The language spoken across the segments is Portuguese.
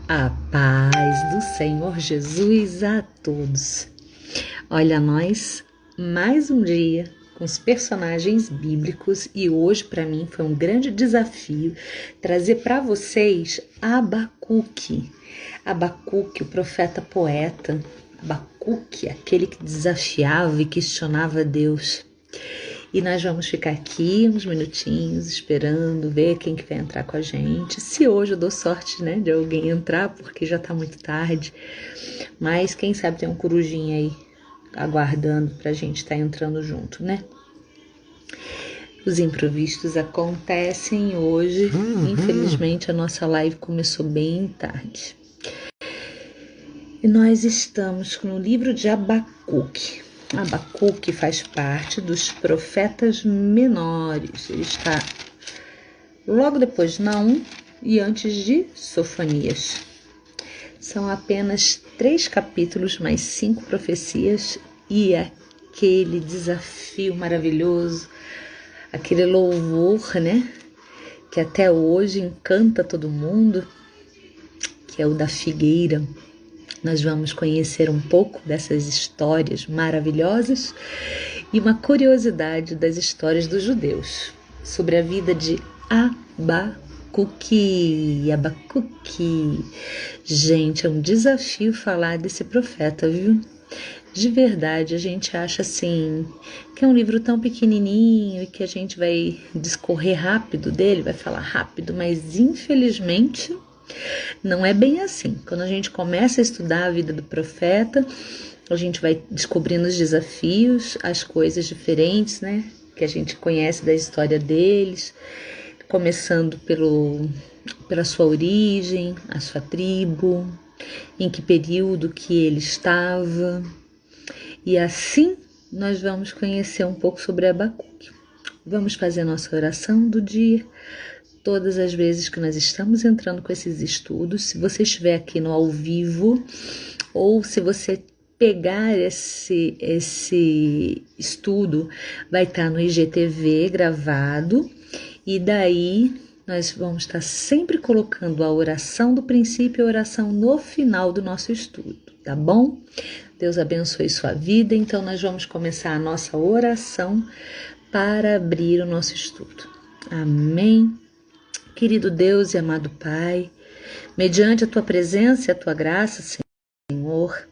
A paz do Senhor Jesus a todos. Olha nós, mais um dia com os personagens bíblicos e hoje para mim foi um grande desafio trazer para vocês Abacuque. Abacuque, o profeta poeta. Abacuque, aquele que desafiava e questionava Deus. E nós vamos ficar aqui uns minutinhos esperando, ver quem que vai entrar com a gente. Se hoje eu dou sorte, né, de alguém entrar, porque já tá muito tarde. Mas quem sabe tem um corujinho aí aguardando pra gente estar entrando junto, né? Os imprevistos acontecem hoje. Infelizmente a nossa live começou bem tarde. E nós estamos no livro de Abacuque. Abacuque faz parte dos profetas menores. Ele está logo depois de Naum e antes de Sofonias. São apenas 3 capítulos, mais 5 profecias e aquele desafio maravilhoso, aquele louvor, né? Que até hoje encanta todo mundo, que é o da figueira. Nós vamos conhecer um pouco dessas histórias maravilhosas e uma curiosidade das histórias dos judeus sobre a vida de Abacuque. Abacuque. Gente, é um desafio falar desse profeta, viu? De verdade, a gente acha assim que é um livro tão pequenininho e que a gente vai discorrer rápido dele, vai falar rápido, mas infelizmente não é bem assim. Quando a gente começa a estudar a vida do profeta, a gente vai descobrindo os desafios, as coisas diferentes, né? Que a gente conhece da história deles, começando pela sua origem, a sua tribo, em que período que ele estava. E assim nós vamos conhecer um pouco sobre Abacuque. Vamos fazer a nossa oração do dia. Todas as vezes que nós estamos entrando com esses estudos, se você estiver aqui no ao vivo, ou se você pegar esse estudo, vai estar no IGTV gravado, e daí nós vamos estar sempre colocando a oração do princípio e a oração no final do nosso estudo, tá bom? Deus abençoe sua vida, então nós vamos começar a nossa oração para abrir o nosso estudo. Amém. Querido Deus e amado Pai, mediante a Tua presença e a Tua graça, Senhor,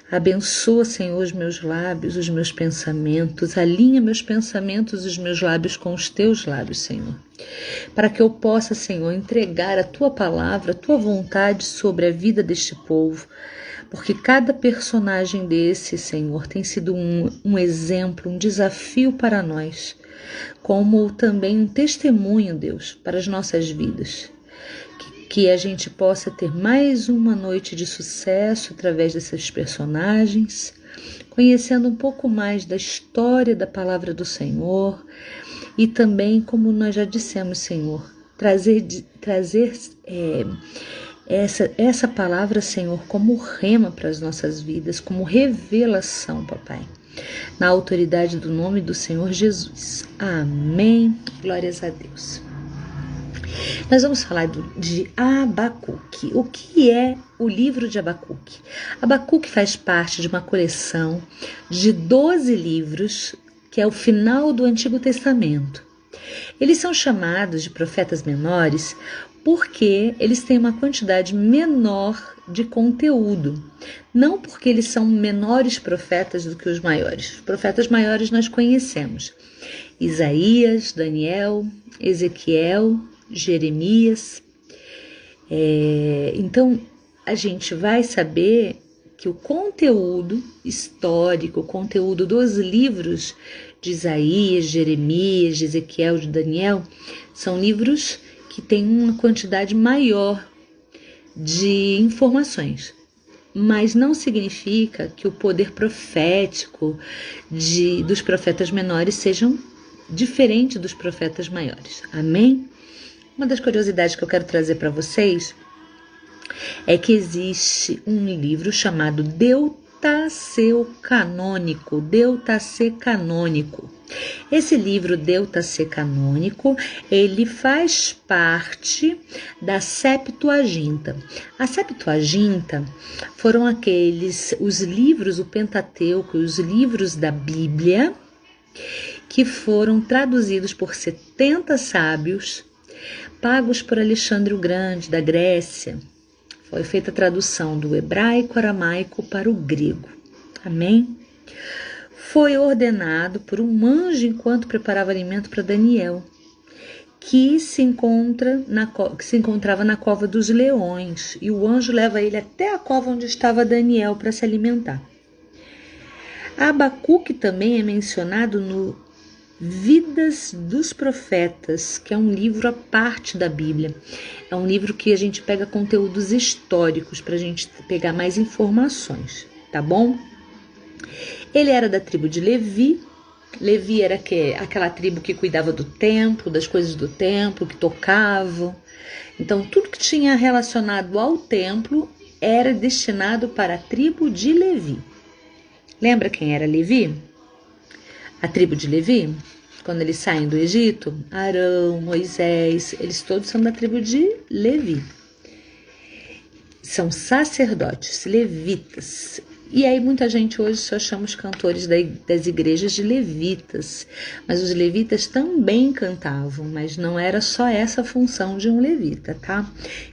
abençoa, Senhor, os meus lábios, os meus pensamentos, alinha meus pensamentos e os meus lábios com os Teus lábios, Senhor, para que eu possa, Senhor, entregar a Tua palavra, a Tua vontade sobre a vida deste povo, porque cada personagem desse, Senhor, tem sido um exemplo, um desafio para nós, como também um testemunho, Deus, para as nossas vidas. Que a gente possa ter mais uma noite de sucesso através desses personagens, conhecendo um pouco mais da história da palavra do Senhor e também, como nós já dissemos, Senhor, trazer essa palavra, Senhor, como rema para as nossas vidas, como revelação, Papai. Na autoridade do nome do Senhor Jesus. Amém. Glórias a Deus. Nós vamos falar de Abacuque. O que é o livro de Abacuque? Abacuque faz parte de uma coleção de 12 livros, que é o final do Antigo Testamento. Eles são chamados de profetas menores porque eles têm uma quantidade menor de conteúdo, não porque eles são menores profetas do que os maiores. Os profetas maiores nós conhecemos: Isaías, Daniel, Ezequiel, Jeremias. Então a gente vai saber que o conteúdo histórico, o conteúdo dos livros de Isaías, Jeremias, de Ezequiel, de Daniel, são livros que têm uma quantidade maior de informações, mas não significa que o poder profético dos profetas menores sejam diferente dos profetas maiores. Amém? Uma das curiosidades que eu quero trazer para vocês é que existe um livro chamado Deuterocanônico. Esse livro Deuterocanônico, ele faz parte da Septuaginta. A Septuaginta foram os livros, o Pentateuco e os livros da Bíblia, que foram traduzidos por 70 sábios, pagos por Alexandre o Grande, da Grécia. Foi feita a tradução do hebraico aramaico para o grego. Amém? Foi ordenado por um anjo enquanto preparava alimento para Daniel, que se encontrava na cova dos leões, e o anjo leva ele até a cova onde estava Daniel para se alimentar. Abacuque também é mencionado no Vidas dos Profetas, que é um livro à parte da Bíblia. É um livro que a gente pega conteúdos históricos para a gente pegar mais informações, tá bom? Ele era da tribo de Levi. Levi era aquela tribo que cuidava do templo, das coisas do templo, que tocavam. Então, tudo que tinha relacionado ao templo era destinado para a tribo de Levi. Lembra quem era Levi? A tribo de Levi? Quando eles saem do Egito, Arão, Moisés, eles todos são da tribo de Levi. São sacerdotes, levitas. E aí muita gente hoje só chama os cantores das igrejas de levitas. Mas os levitas também cantavam, mas não era só essa a função de um levita, tá?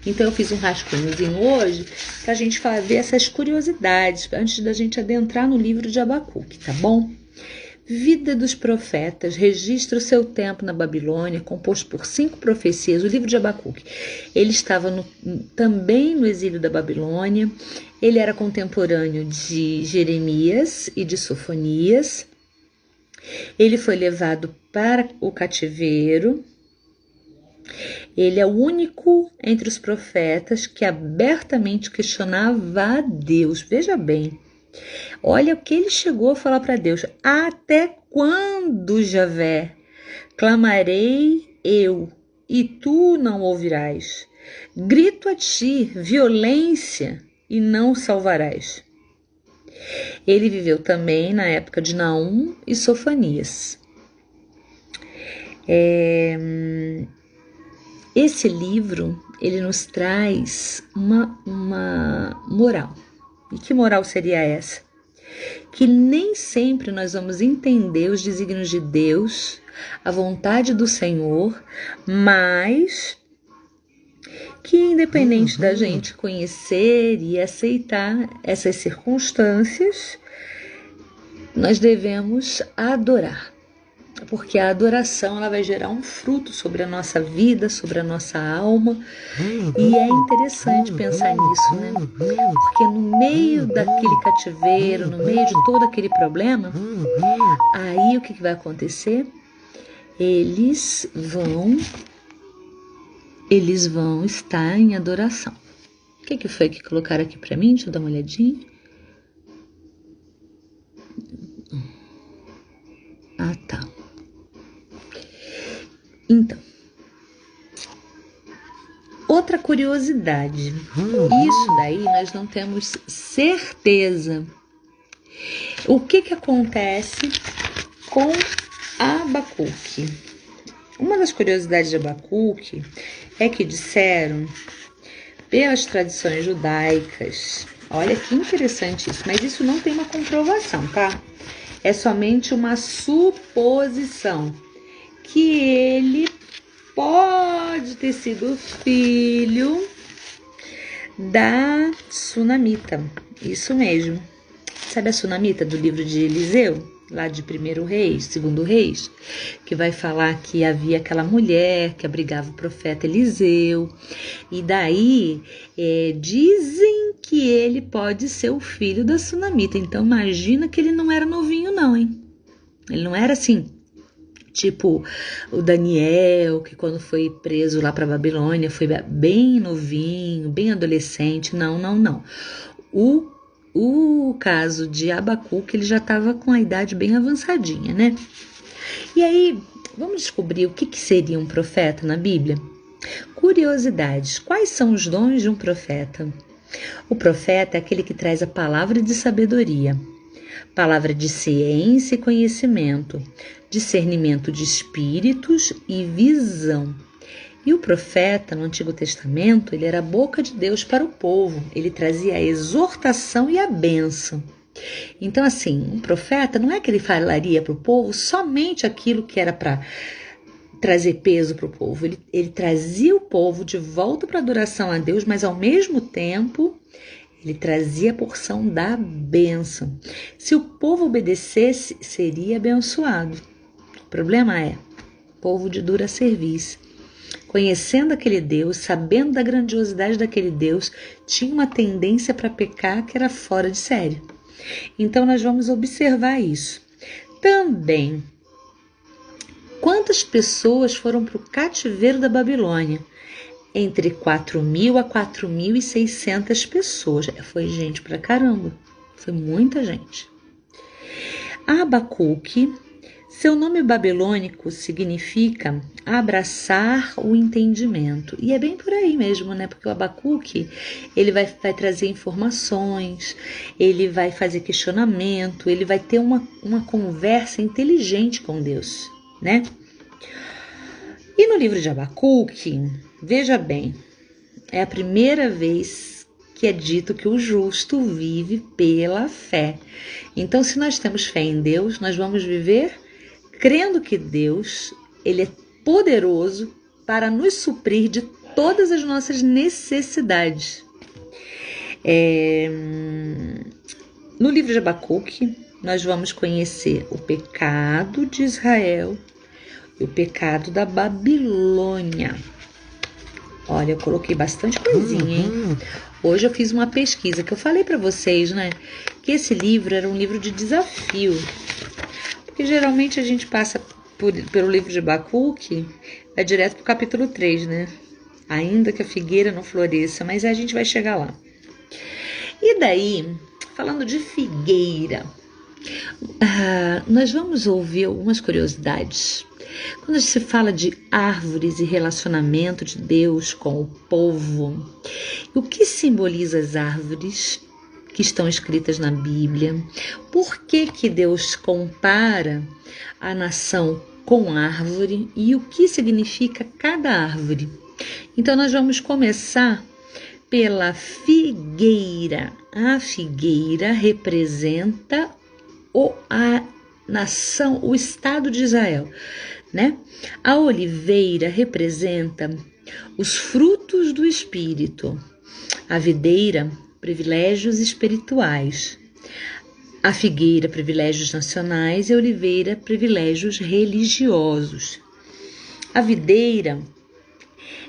Então eu fiz um rascunhozinho hoje pra gente ver essas curiosidades, antes da gente adentrar no livro de Abacuque, tá bom? Vida dos Profetas registra o seu tempo na Babilônia, composto por 5 profecias. O livro de Abacuque, ele estava também no exílio da Babilônia. Ele era contemporâneo de Jeremias e de Sofonias. Ele foi levado para o cativeiro. Ele é o único entre os profetas que abertamente questionava a Deus. Veja bem. Olha o que ele chegou a falar para Deus. Até quando, Javé, clamarei eu, e tu não ouvirás? Grito a ti, violência, e não salvarás. Ele viveu também na época de Naum e Sofonias. Esse livro, ele nos traz uma moral. E que moral seria essa? Que nem sempre nós vamos entender os desígnios de Deus, a vontade do Senhor, mas que independente da gente conhecer e aceitar essas circunstâncias, nós devemos adorar. Porque a adoração ela vai gerar um fruto sobre a nossa vida, sobre a nossa alma. E é interessante pensar nisso, né? Porque no meio daquele cativeiro, no meio de todo aquele problema, aí o que vai acontecer? Eles vão estar em adoração. O que foi que colocaram aqui para mim? Deixa eu dar uma olhadinha. Ah, tá. Então, outra curiosidade, isso daí nós não temos certeza. O que acontece com Abacuque? Uma das curiosidades de Abacuque é que disseram, pelas tradições judaicas, olha que interessante isso, mas isso não tem uma comprovação, tá? É somente uma suposição. Que ele pode ter sido filho da Sunamita. Isso mesmo. Sabe a Sunamita do livro de Eliseu? Lá de 1º Reis, 2º Reis? Que vai falar que havia aquela mulher que abrigava o profeta Eliseu. E daí dizem que ele pode ser o filho da Sunamita. Então imagina que ele não era novinho não, hein? Ele não era assim... Tipo o Daniel, que quando foi preso lá para Babilônia, foi bem novinho, bem adolescente. Não. O caso de Abacuque, ele já estava com a idade bem avançadinha, né? E aí, vamos descobrir o que seria um profeta na Bíblia? Curiosidades. Quais são os dons de um profeta? O profeta é aquele que traz a palavra de sabedoria, palavra de ciência e conhecimento, discernimento de espíritos e visão. E o profeta, no Antigo Testamento, ele era a boca de Deus para o povo. Ele trazia a exortação e a bênção. Então, assim, um profeta não é que ele falaria para o povo somente aquilo que era para trazer peso para o povo. Ele trazia o povo de volta para a adoração a Deus, mas ao mesmo tempo ele trazia a porção da bênção. Se o povo obedecesse, seria abençoado. O problema é, povo de dura serviço, conhecendo aquele Deus, sabendo da grandiosidade daquele Deus, tinha uma tendência para pecar que era fora de série. Então nós vamos observar isso. Também, quantas pessoas foram para o cativeiro da Babilônia? Entre 4.000 a 4.600 pessoas. Foi gente pra caramba. Foi muita gente. Abacuque, seu nome babilônico significa abraçar o entendimento. E é bem por aí mesmo, né? Porque o Abacuque, ele vai trazer informações, ele vai fazer questionamento, ele vai ter uma conversa inteligente com Deus, né? E no livro de Abacuque, veja bem, é a primeira vez que é dito que o justo vive pela fé. Então, se nós temos fé em Deus, nós vamos viver crendo que Deus, ele é poderoso para nos suprir de todas as nossas necessidades. No livro de Abacuque, nós vamos conhecer o pecado de Israel e o pecado da Babilônia. Olha, eu coloquei bastante coisinha, hein? Hoje eu fiz uma pesquisa que eu falei para vocês, né? Que esse livro era um livro de desafio. Porque geralmente a gente passa pelo livro de Abacuque, vai direto pro capítulo 3, né? Ainda que a figueira não floresça, mas a gente vai chegar lá. E daí, falando de figueira, nós vamos ouvir algumas curiosidades. Quando se fala de árvores e relacionamento de Deus com o povo, o que simboliza as árvores que estão escritas na Bíblia? Por que Deus compara a nação com árvore e o que significa cada árvore? Então nós vamos começar pela figueira. A figueira representa a nação, o Estado de Israel, né? A oliveira representa os frutos do Espírito. A videira, privilégios espirituais. A figueira, privilégios nacionais, e a oliveira, privilégios religiosos. A videira,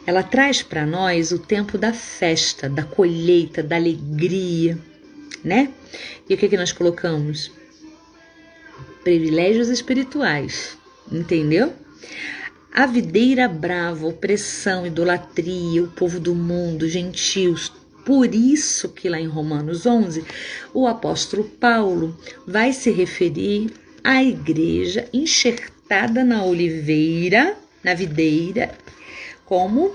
ela traz para nós o tempo da festa, da colheita, da alegria, né? E o que nós colocamos? Privilégios espirituais, entendeu? A videira brava, opressão, idolatria, o povo do mundo, gentios. Por isso que lá em Romanos 11, o apóstolo Paulo vai se referir à igreja enxertada na oliveira, na videira, como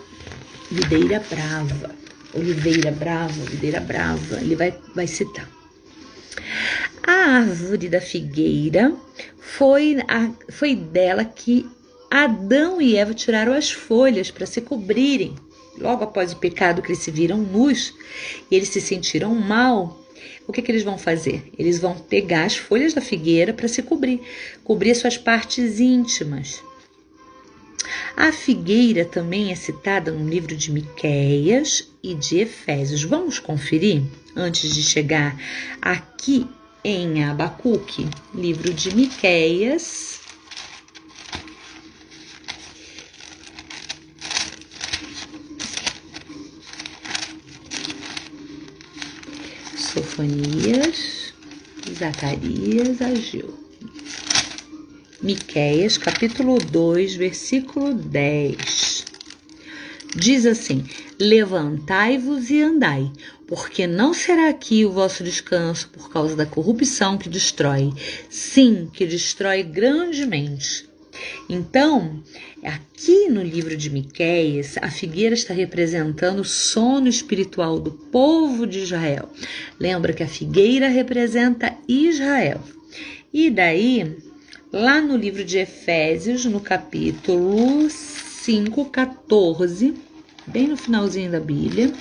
videira brava. Oliveira brava, videira brava, ele vai citar. A árvore da figueira foi dela que Adão e Eva tiraram as folhas para se cobrirem. Logo após o pecado que eles se viram nus e eles se sentiram mal, o que eles vão fazer? Eles vão pegar as folhas da figueira para se cobrir suas partes íntimas. A figueira também é citada no livro de Miqueias e de Efésios. Vamos conferir antes de chegar aqui em Abacuque, livro de Miqueias. Sofonias, Zacarias, Ageu. Miqueias, capítulo 2, versículo 10. Diz assim: levantai-vos e andai, porque não será aqui o vosso descanso por causa da corrupção que destrói, sim, que destrói grandemente. Então, aqui no livro de Miqueias, a figueira está representando o sono espiritual do povo de Israel. Lembra que a figueira representa Israel. E daí, lá no livro de Efésios, no capítulo 5, 14, bem no finalzinho da Bíblia,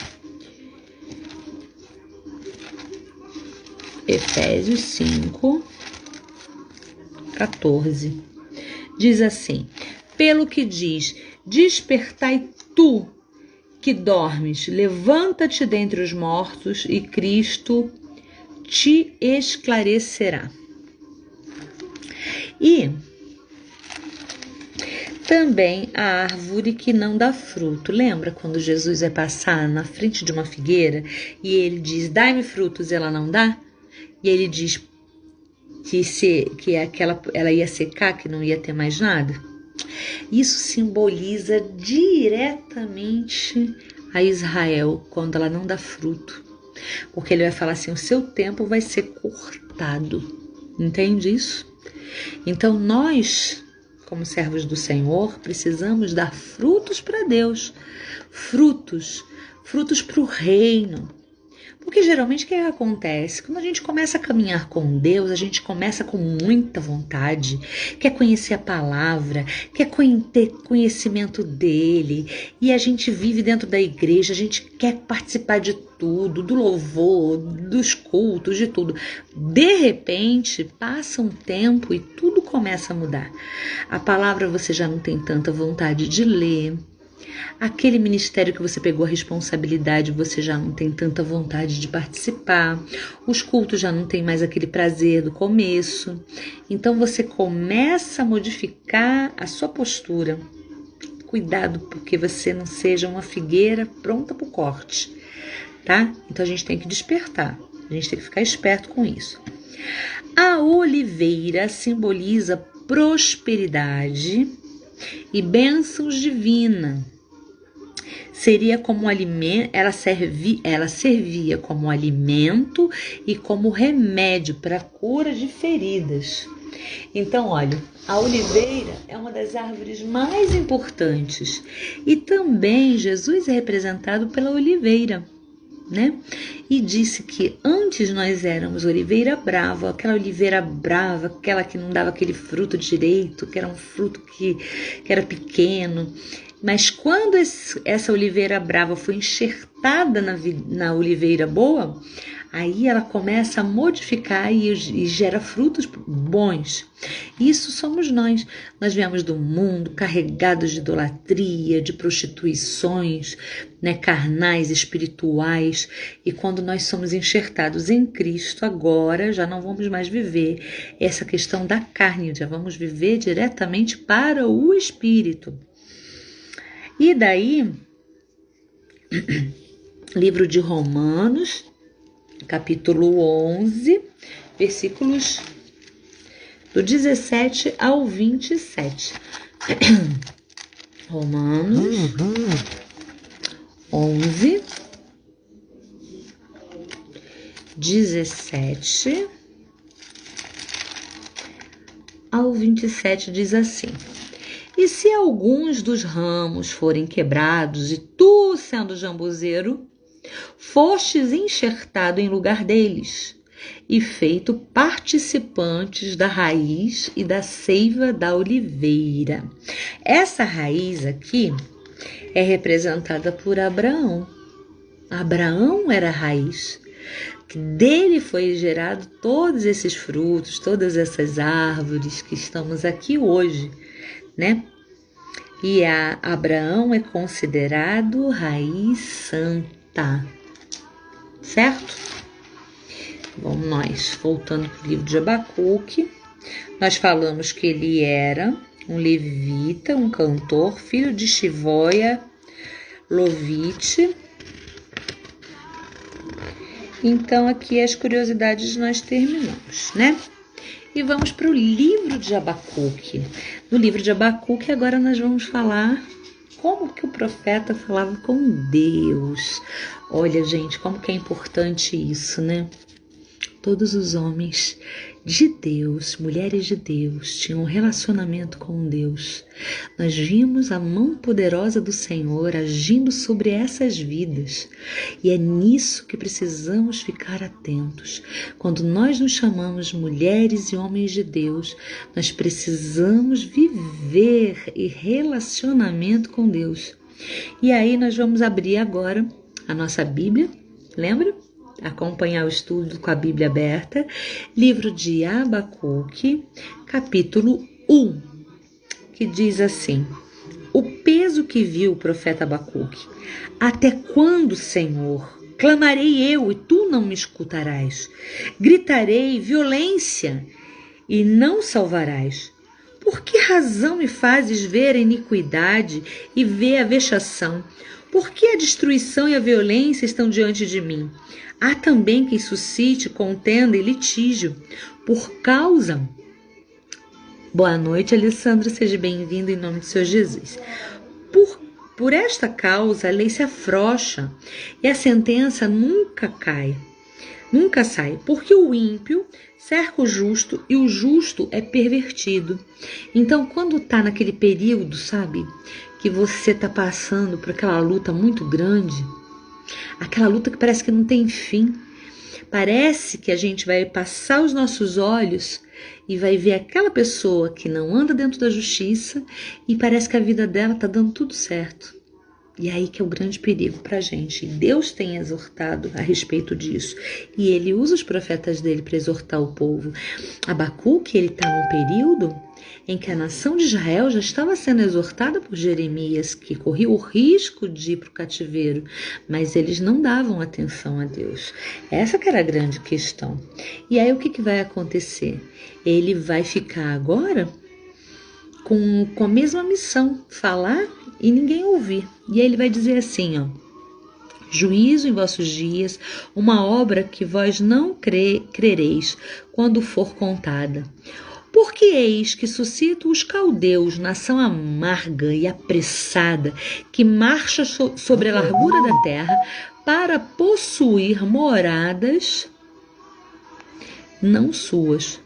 Efésios 5, 14, diz assim: pelo que diz, despertai tu que dormes, levanta-te dentre os mortos e Cristo te esclarecerá. E também a árvore que não dá fruto. Lembra quando Jesus vai passar na frente de uma figueira e ele diz, dai-me frutos, e ela não dá? E ele diz que ela ia secar, que não ia ter mais nada? Isso simboliza diretamente a Israel quando ela não dá fruto. Porque ele vai falar assim, o seu tempo vai ser cortado. Entende isso? Então nós, como servos do Senhor, precisamos dar frutos para Deus, frutos para o reino. Porque geralmente o que acontece? Quando a gente começa a caminhar com Deus, a gente começa com muita vontade, quer conhecer a palavra, quer ter conhecimento dele, e a gente vive dentro da igreja, a gente quer participar de tudo, do louvor, dos cultos, de tudo. De repente, passa um tempo e tudo começa a mudar. A palavra você já não tem tanta vontade de ler. Aquele ministério que você pegou a responsabilidade, você já não tem tanta vontade de participar. Os cultos já não tem mais aquele prazer do começo. Então você começa a modificar a sua postura. Cuidado, porque você não seja uma figueira pronta para o corte, tá? Então a gente tem que despertar. A gente tem que ficar esperto com isso. A oliveira simboliza prosperidade e bênçãos divinas. Seria como alimento, ela servia como alimento e como remédio para a cura de feridas. Então, olha, a oliveira é uma das árvores mais importantes e também Jesus é representado pela oliveira, né? E disse que antes nós éramos oliveira brava, aquela que não dava aquele fruto direito, que era um fruto que era pequeno. Mas quando essa oliveira brava foi enxertada na oliveira boa, aí ela começa a modificar e gera frutos bons. Isso somos nós. Nós viemos do mundo carregados de idolatria, de prostituições, né, carnais, espirituais. E quando nós somos enxertados em Cristo, agora já não vamos mais viver essa questão da carne, já vamos viver diretamente para o Espírito. E daí, livro de Romanos, capítulo 11, versículos do 17 ao 27. Romanos 11, 17 ao 27 diz assim: e se alguns dos ramos forem quebrados, e tu, sendo jambuzeiro, fostes enxertado em lugar deles, e feito participantes da raiz e da seiva da oliveira. Essa raiz aqui é representada por Abraão. Abraão era a raiz. Dele foi gerado todos esses frutos, todas essas árvores que estamos aqui hoje, né? E Abraão é considerado raiz santa, certo? Vamos nós, voltando para o livro de Abacuque, nós falamos que ele era um levita, um cantor, filho de Shivoia, Lovite. Então aqui as curiosidades nós terminamos, né? E vamos para o livro de Abacuque. No livro de Abacuque, agora nós vamos falar como que o profeta falava com Deus. Olha, gente, como que é importante isso, né? Todos os homens de Deus, mulheres de Deus, tinham um relacionamento com Deus. Nós vimos a mão poderosa do Senhor agindo sobre essas vidas. E é nisso que precisamos ficar atentos. Quando nós nos chamamos mulheres e homens de Deus, nós precisamos viver em relacionamento com Deus. E aí nós vamos abrir agora a nossa Bíblia, lembra? Acompanhar o estudo com a Bíblia aberta, livro de Abacuque, capítulo 1, que diz assim: o peso que viu o profeta Abacuque. Até quando, Senhor? Clamarei eu e tu não me escutarás. Gritarei violência e não salvarás. Por que razão me fazes ver a iniquidade e ver a vexação? Por que a destruição e a violência estão diante de mim? Há também quem suscite contenda e litígio por causa... Boa noite, Alessandra, seja bem-vindo em nome do Senhor Jesus. Por esta causa a lei se afrouxa e a sentença nunca sai, porque o ímpio cerca o justo e o justo é pervertido. Então, quando está naquele período, sabe, que você está passando por aquela luta muito grande, aquela luta que parece que não tem fim, parece que a gente vai passar os nossos olhos e vai ver aquela pessoa que não anda dentro da justiça e parece que a vida dela está dando tudo certo. E aí que é o grande perigo para a gente. Deus tem exortado a respeito disso. E ele usa os profetas dele para exortar o povo. Abacuque, ele está num período em que a nação de Israel já estava sendo exortada por Jeremias, que corria o risco de ir para o cativeiro, mas eles não davam atenção a Deus. Essa que era a grande questão. E aí o que vai acontecer? Ele vai ficar agora com a mesma missão, falar e ninguém ouvir. E aí ele vai dizer assim, ó: juízo em vossos dias, uma obra que vós não crereis quando for contada. Porque eis que suscito os caldeus, nação amarga e apressada, que marcha sobre a largura da terra para possuir moradas não suas.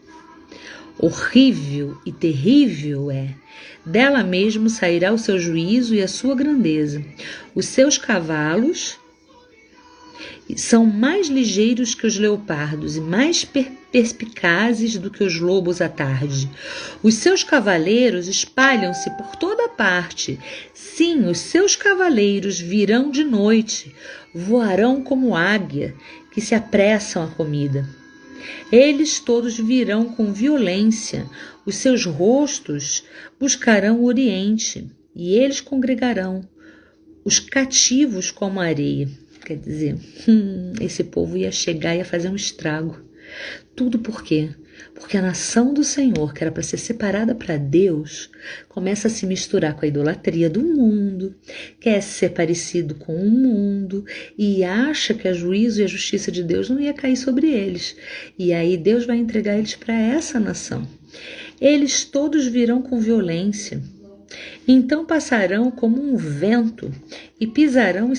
Horrível e terrível é. Dela mesmo sairá o seu juízo e a sua grandeza. Os seus cavalos são mais ligeiros que os leopardos e mais perspicazes do que os lobos à tarde. Os seus cavaleiros espalham-se por toda parte. Sim, os seus cavaleiros virão de noite, voarão como águia que se apressam à comida. Eles todos virão com violência, os seus rostos buscarão o oriente, e eles congregarão os cativos como a areia. Quer dizer, esse povo ia chegar e ia fazer um estrago. Tudo por quê? Porque a nação do Senhor, que era para ser separada para Deus, começa a se misturar com a idolatria do mundo, quer ser parecido com o mundo e acha que o juízo e a justiça de Deus não ia cair sobre eles. E aí Deus vai entregar eles para essa nação. Eles todos virão com violência. Então passarão como um vento e pisarão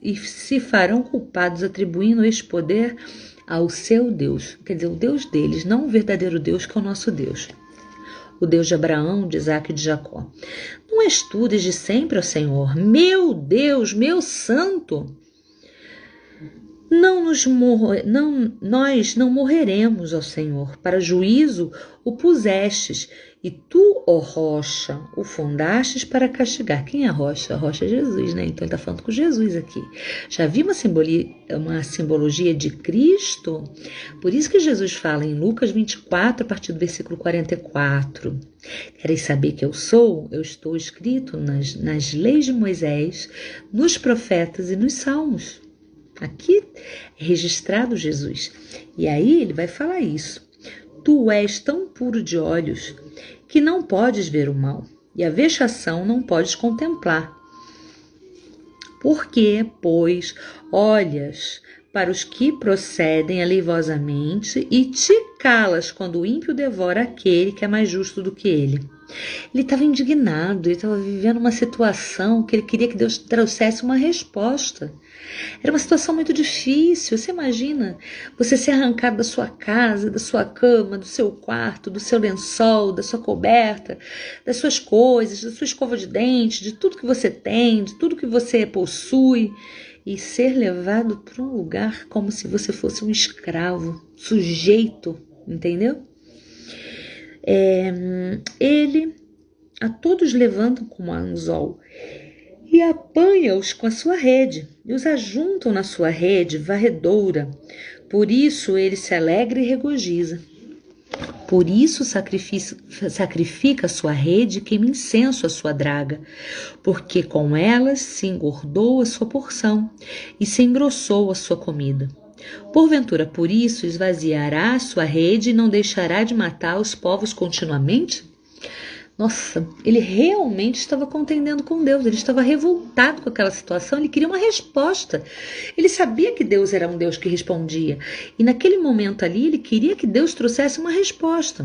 e se farão culpados, atribuindo este poder ao seu Deus, quer dizer, o Deus deles, não o verdadeiro Deus que é o nosso Deus, o Deus de Abraão, de Isaque e de Jacó. Não és tu desde sempre, ó Senhor, meu Deus, meu santo? Nós não morreremos, ó Senhor, para juízo o pusestes, e tu, ó rocha, o fundastes para castigar. Quem é a rocha? A rocha é Jesus, né? Então ele está falando com Jesus aqui. Já vi uma simbologia de Cristo? Por isso que Jesus fala em Lucas 24, a partir do versículo 44. Quereis saber que eu sou? Eu estou escrito nas leis de Moisés, nos profetas e nos salmos. Aqui é registrado Jesus. E aí ele vai falar isso. Tu és tão puro de olhos que não podes ver o mal, e a vexação não podes contemplar. Por que, pois, olhas para os que procedem aleivosamente e te calas quando o ímpio devora aquele que é mais justo do que ele? Ele estava indignado, ele estava vivendo uma situação que ele queria que Deus trouxesse uma resposta. Era uma situação muito difícil. Você imagina você ser arrancado da sua casa, da sua cama, do seu quarto, do seu lençol, da sua coberta, das suas coisas, da sua escova de dente, de tudo que você tem, de tudo que você possui, e ser levado para um lugar como se você fosse um escravo, sujeito, entendeu? Ele a todos levantam como anzol e apanha-os com a sua rede, e os ajuntam na sua rede varredoura. Por isso ele se alegra e regozija. Por isso sacrifica a sua rede e queima incenso à sua draga, porque com elas se engordou a sua porção e se engrossou a sua comida. Porventura, por isso, esvaziará a sua rede e não deixará de matar os povos continuamente? Nossa, ele realmente estava contendendo com Deus, ele estava revoltado com aquela situação, ele queria uma resposta. Ele sabia que Deus era um Deus que respondia, e naquele momento ali ele queria que Deus trouxesse uma resposta.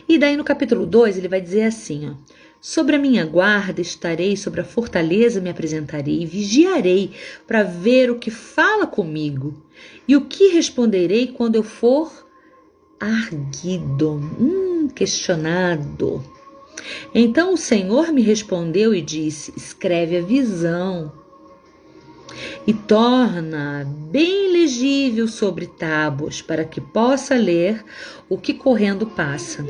E daí no capítulo 2 ele vai dizer assim, ó: sobre a minha guarda estarei, sobre a fortaleza me apresentarei, e vigiarei para ver o que fala comigo, e o que responderei quando eu for arguido, questionado. Então o Senhor me respondeu e disse: escreve a visão e torna bem legível sobre tábuas, para que possa ler o que correndo passa.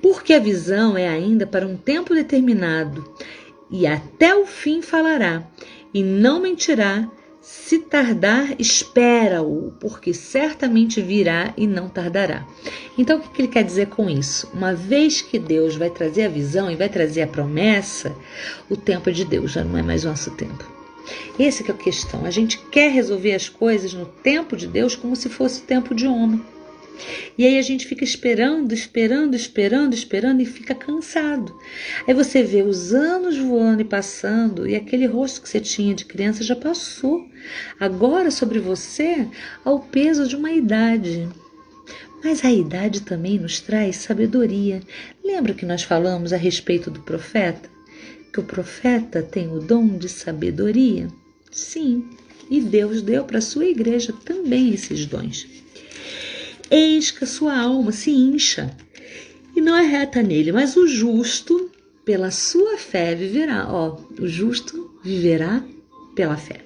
Porque a visão é ainda para um tempo determinado, e até o fim falará, e não mentirá. Se tardar, espera-o, porque certamente virá e não tardará. Então, o que ele quer dizer com isso? Uma vez que Deus vai trazer a visão e vai trazer a promessa, o tempo é de Deus, já não é mais nosso tempo. Essa que é a questão. A gente quer resolver as coisas no tempo de Deus como se fosse o tempo de homem. E aí a gente fica esperando e fica cansado. Aí você vê os anos voando e passando, e aquele rosto que você tinha de criança já passou. Agora sobre você há o peso de uma idade. Mas a idade também nos traz sabedoria. Lembra que nós falamos a respeito do profeta? Que o profeta tem o dom de sabedoria? Sim, e Deus deu para a sua igreja também esses dons. Eis que a sua alma se incha, e não é reta nele, mas o justo, pela sua fé, viverá. O justo viverá pela fé.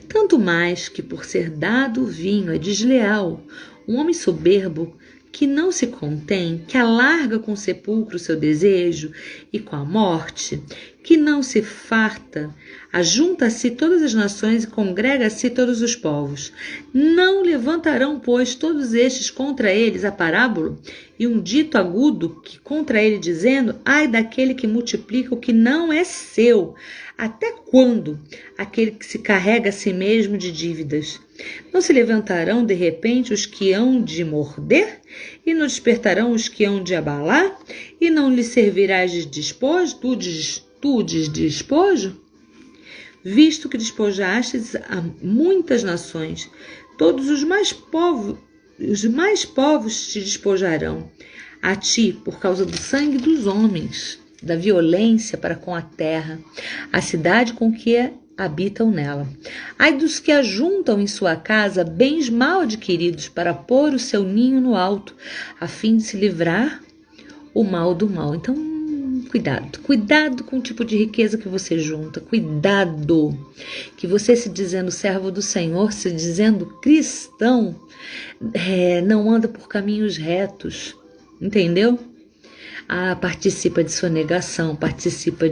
Tanto mais que por ser dado o vinho é desleal, um homem soberbo que não se contém, que alarga com o sepulcro o seu desejo e com a morte, que não se farta, ajunta a si todas as nações e congrega a si todos os povos. Não levantarão, pois, todos estes contra eles a parábola e um dito agudo que contra ele dizendo: ai daquele que multiplica o que não é seu. Até quando aquele que se carrega a si mesmo de dívidas? Não se levantarão de repente os que hão de morder? E não despertarão os que hão de abalar? E não lhe servirás de despojo? Tu de despojo? Visto que despojastes a muitas nações, todos os mais povos te despojarão. A ti, por causa do sangue dos homens, da violência para com a terra, a cidade com que habitam nela. Ai dos que ajuntam em sua casa bens mal adquiridos para pôr o seu ninho no alto, a fim de se livrar o mal do mal. Então, cuidado com o tipo de riqueza que você junta, cuidado, que você se dizendo servo do Senhor, se dizendo cristão, não anda por caminhos retos, entendeu? Participa de sonegação, participa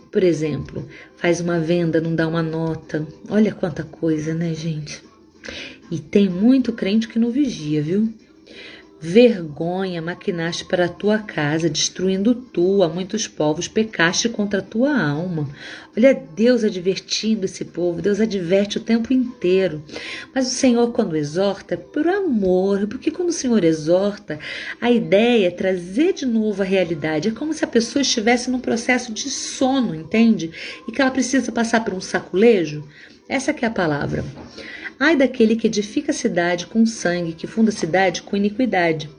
por exemplo, faz uma venda, não dá uma nota. Olha quanta coisa, né, gente? E tem muito crente que não vigia, viu? Vergonha maquinaste para a tua casa, destruindo tu a muitos povos, pecaste contra a tua alma. Olha Deus advertindo esse povo, Deus adverte o tempo inteiro. Mas o Senhor, quando exorta, é por amor, porque quando o Senhor exorta, a ideia é trazer de novo a realidade. É como se a pessoa estivesse num processo de sono, entende? E que ela precisa passar por um saculejo. Essa que é a palavra. Ai daquele que edifica a cidade com sangue, que funda a cidade com iniquidade.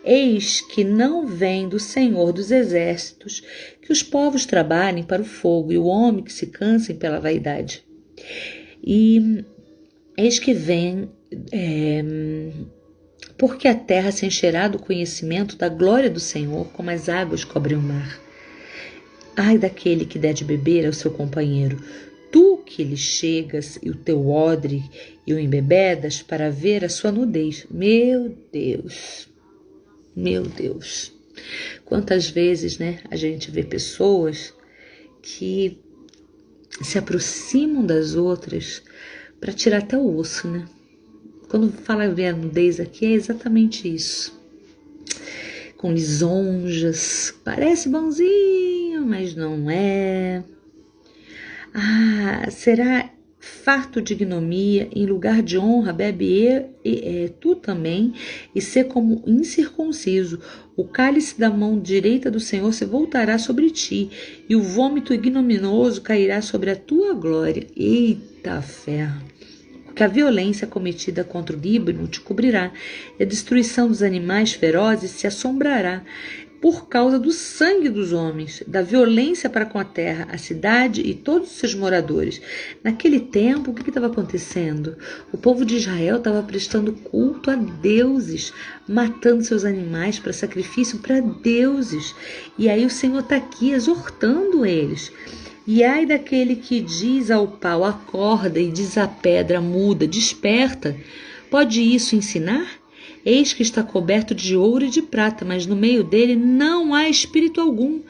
Eis que não vem do Senhor dos exércitos que os povos trabalhem para o fogo e o homem que se cansem pela vaidade. E eis que vem, porque a terra se encherá do conhecimento da glória do Senhor, como as águas cobrem o mar. Ai daquele que der de beber ao seu companheiro, tu que lhe chegas e o teu odre e o embebedas para ver a sua nudez. Meu Deus, meu Deus. Quantas vezes, a gente vê pessoas que se aproximam das outras para tirar até o osso, Quando fala ver a nudez aqui, é exatamente isso. Com lisonjas, parece bonzinho, mas não é. Será farto de ignomia, em lugar de honra, bebe tu também, e ser como incircunciso. O cálice da mão direita do Senhor se voltará sobre ti, e o vômito ignominioso cairá sobre a tua glória. Eita ferro! Porque a violência cometida contra o Líbano te cobrirá, e a destruição dos animais ferozes se assombrará, por causa do sangue dos homens, da violência para com a terra, a cidade e todos os seus moradores. Naquele tempo, o que estava acontecendo? O povo de Israel estava prestando culto a deuses, matando seus animais para sacrifício para deuses. E aí o Senhor está aqui exortando eles. E ai daquele que diz ao pau, acorda, e diz à pedra, muda, desperta. Pode isso ensinar? Eis que está coberto de ouro e de prata, mas no meio dele não há espírito algum.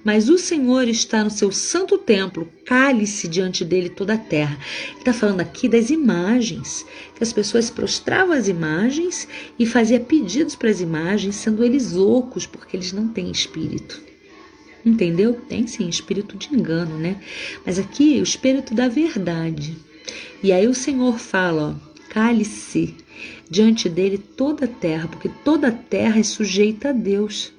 Mas o Senhor está no seu santo templo, cale-se diante dele toda a terra. Ele está falando aqui das imagens, que as pessoas se prostravam às imagens e faziam pedidos para as imagens, sendo eles loucos, porque eles não têm espírito. Entendeu? Tem sim espírito de engano, Mas aqui o espírito da verdade. E aí o Senhor fala, cale-se diante dele toda a terra, porque toda a terra é sujeita a Deus.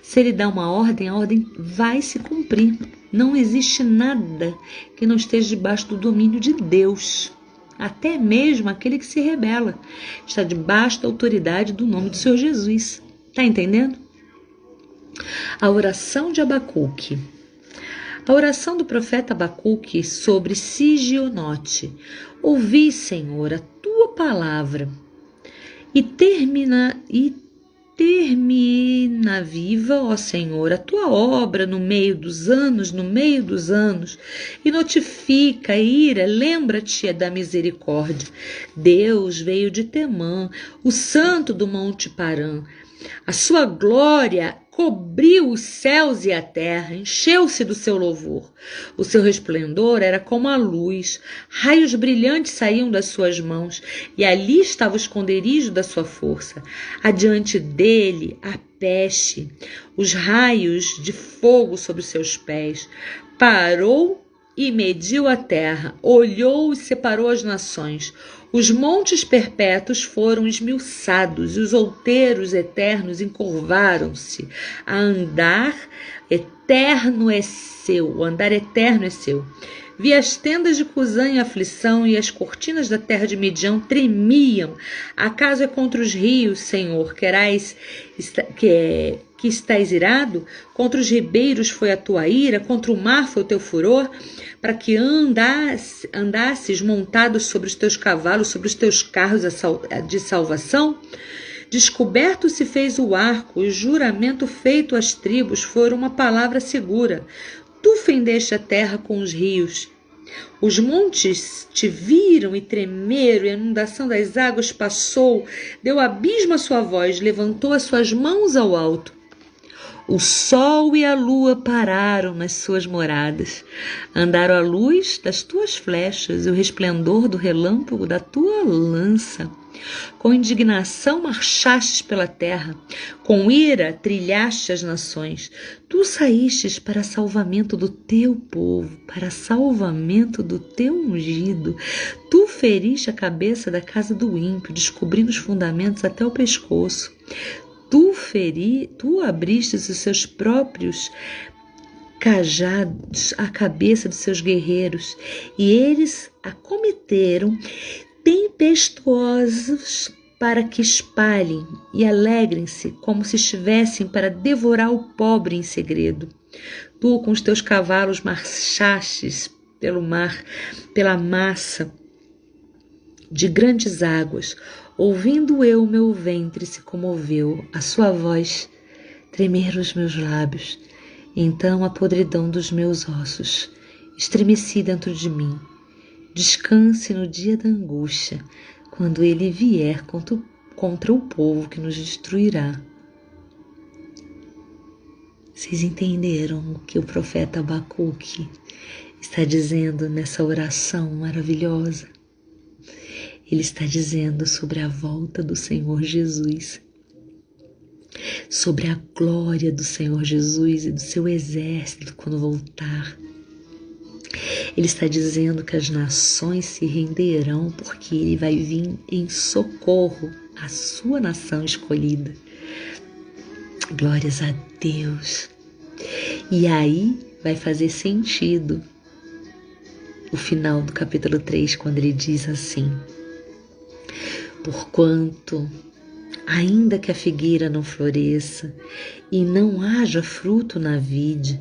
Se ele dá uma ordem, a ordem vai se cumprir. Não existe nada que não esteja debaixo do domínio de Deus. Até mesmo aquele que se rebela está debaixo da autoridade do nome do Senhor Jesus. Está entendendo? A oração de Abacuque. A oração do profeta Abacuque sobre Sigionote. Ouvi, Senhor, a tua palavra e termina viva, ó Senhor, a tua obra no meio dos anos, e notifica a ira, lembra-te da misericórdia. Deus veio de Temã, o santo do Monte Parã. A sua glória cobriu os céus e a terra, encheu-se do seu louvor. O seu resplendor era como a luz, raios brilhantes saíam das suas mãos, e ali estava o esconderijo da sua força. Adiante dele, a peste, os raios de fogo sobre os seus pés. Parou e mediu a terra, olhou e separou as nações. Os montes perpétuos foram esmiuçados e os outeiros eternos encurvaram-se. O andar eterno é seu. Vi as tendas de Cusã em aflição e as cortinas da terra de Midian tremiam. Acaso é contra os rios, Senhor, que estás irado? Contra os ribeiros foi a tua ira, contra o mar foi o teu furor, para que andasses montados sobre os teus cavalos, sobre os teus carros de salvação? Descoberto se fez o arco, e o juramento feito às tribos foi uma palavra segura. Tu fendeste a terra com os rios. Os montes te viram e tremeram, e a inundação das águas passou, deu abismo à sua voz, levantou as suas mãos ao alto. O sol e a lua pararam nas suas moradas, andaram à luz das tuas flechas e o resplendor do relâmpago da tua lança. Com indignação marchastes pela terra, com ira trilhaste as nações. Tu saístes para salvamento do teu povo, para salvamento do teu ungido. Tu feriste a cabeça da casa do ímpio, descobrindo os fundamentos até o pescoço. Tu abriste os seus próprios cajados à cabeça dos seus guerreiros, e eles acometeram tempestuosos para que espalhem e alegrem-se como se estivessem para devorar o pobre em segredo. Tu com os teus cavalos marchastes pelo mar, pela massa de grandes águas. Ouvindo eu, meu ventre se comoveu, a sua voz tremer os meus lábios. Então a podridão dos meus ossos estremeci dentro de mim. Descanse no dia da angústia, quando ele vier contra o povo que nos destruirá. Vocês entenderam o que o profeta Abacuque está dizendo nessa oração maravilhosa? Ele está dizendo sobre a volta do Senhor Jesus, sobre a glória do Senhor Jesus e do seu exército quando voltar. Ele está dizendo que as nações se renderão porque ele vai vir em socorro à sua nação escolhida. Glórias a Deus. E aí vai fazer sentido o final do capítulo 3, quando ele diz assim: porquanto, ainda que a figueira não floresça e não haja fruto na vide,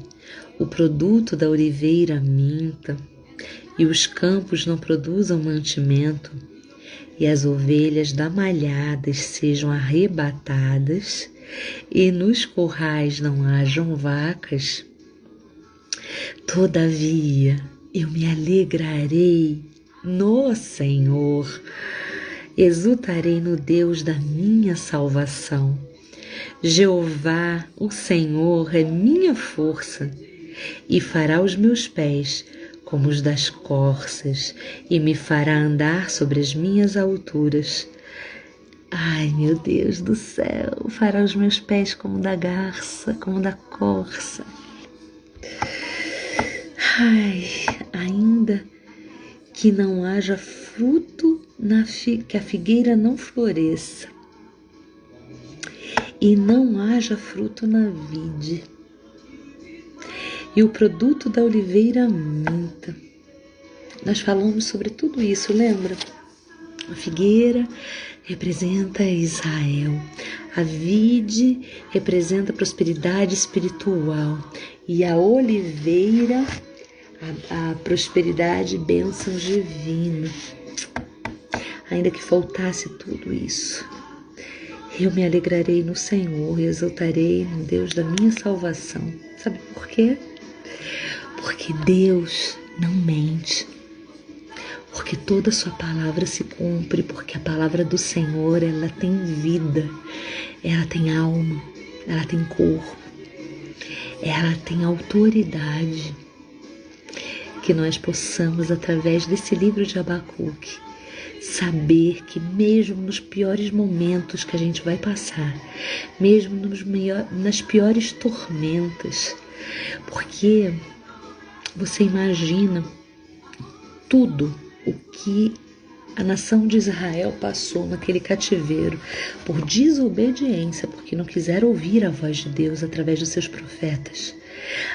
o produto da oliveira minta, e os campos não produzam mantimento, e as ovelhas da malhadas sejam arrebatadas, e nos currais não hajam vacas, todavia eu me alegrarei no Senhor, exultarei no Deus da minha salvação. Jeová, o Senhor, é minha força, e fará os meus pés como os das corças, e me fará andar sobre as minhas alturas. Ai, meu Deus do céu, fará os meus pés como da garça, como da corça. Ai, ainda que não haja fruto, que a figueira não floresça e não haja fruto na vide, e o produto da oliveira minta. Nós falamos sobre tudo isso, lembra? A figueira representa Israel, a vide representa a prosperidade espiritual e a oliveira, a prosperidade e bênçãos divinas. Ainda que faltasse tudo isso, eu me alegrarei no Senhor e exultarei no Deus da minha salvação. Sabe por quê? Porque Deus não mente, porque toda a sua palavra se cumpre, porque a palavra do Senhor, ela tem vida, ela tem alma, ela tem corpo, ela tem autoridade. Que nós possamos, através desse livro de Abacuque, saber que mesmo nos piores momentos que a gente vai passar, mesmo nas piores tormentas, porque você imagina tudo o que a nação de Israel passou naquele cativeiro por desobediência, porque não quiseram ouvir a voz de Deus através dos seus profetas.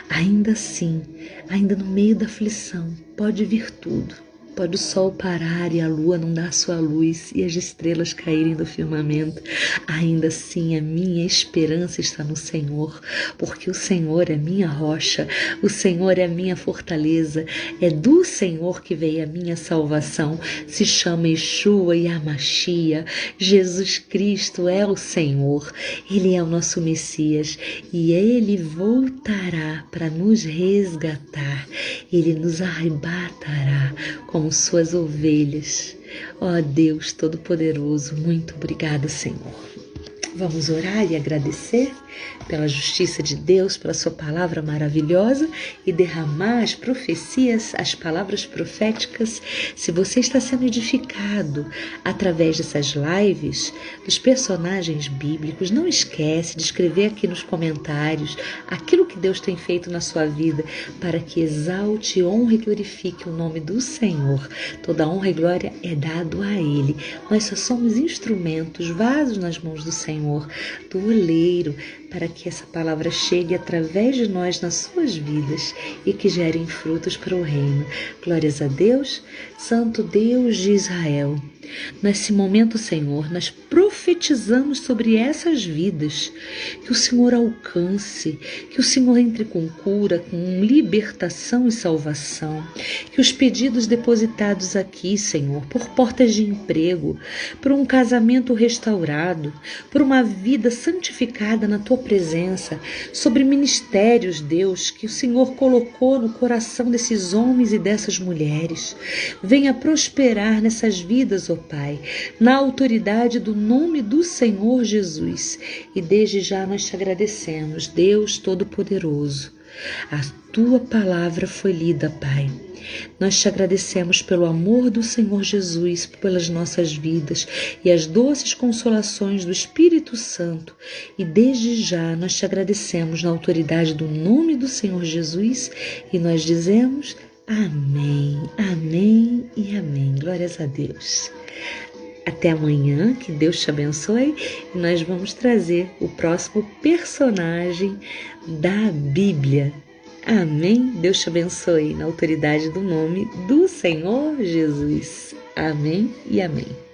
Ainda assim, ainda no meio da aflição, pode vir tudo. Pode o sol parar e a lua não dar sua luz e as estrelas caírem do firmamento. Ainda assim, a minha esperança está no Senhor, porque o Senhor é minha rocha, o Senhor é a minha fortaleza, é do Senhor que veio a minha salvação. Se chama Yeshua e Hamashia. Jesus Cristo é o Senhor, Ele é o nosso Messias e Ele voltará para nos resgatar, Ele nos arrebatará como suas ovelhas. Ó Deus Todo-Poderoso, muito obrigada, Senhor. Vamos orar e agradecer pela justiça de Deus, pela sua palavra maravilhosa e derramar as profecias, as palavras proféticas. Se você está sendo edificado através dessas lives, dos personagens bíblicos, não esquece de escrever aqui nos comentários aquilo que Deus tem feito na sua vida para que exalte, honre e glorifique o nome do Senhor. Toda honra e glória é dado a Ele. Nós só somos instrumentos, vasos nas mãos do Senhor, do oleiro, para que essa palavra chegue através de nós nas suas vidas e que gerem frutos para o reino. Glórias a Deus, Santo Deus de Israel. Nesse momento, Senhor, nós profetizamos sobre essas vidas, que o Senhor alcance, que o Senhor entre com cura, com libertação e salvação, que os pedidos depositados aqui, Senhor, por portas de emprego, por um casamento restaurado, por uma vida santificada na Tua presença, sobre ministérios, Deus, que o Senhor colocou no coração desses homens e dessas mulheres, venha prosperar nessas vidas, ó Pai, na autoridade do nome do Senhor Jesus. E desde já nós te agradecemos, Deus Todo-Poderoso. A Tua palavra foi lida, Pai. Nós te agradecemos pelo amor do Senhor Jesus, pelas nossas vidas e as doces consolações do Espírito Santo. E desde já nós te agradecemos na autoridade do nome do Senhor Jesus e nós dizemos amém, amém e amém. Glórias a Deus. Até amanhã, que Deus te abençoe, e nós vamos trazer o próximo personagem da Bíblia. Amém? Deus te abençoe na autoridade do nome do Senhor Jesus. Amém e amém.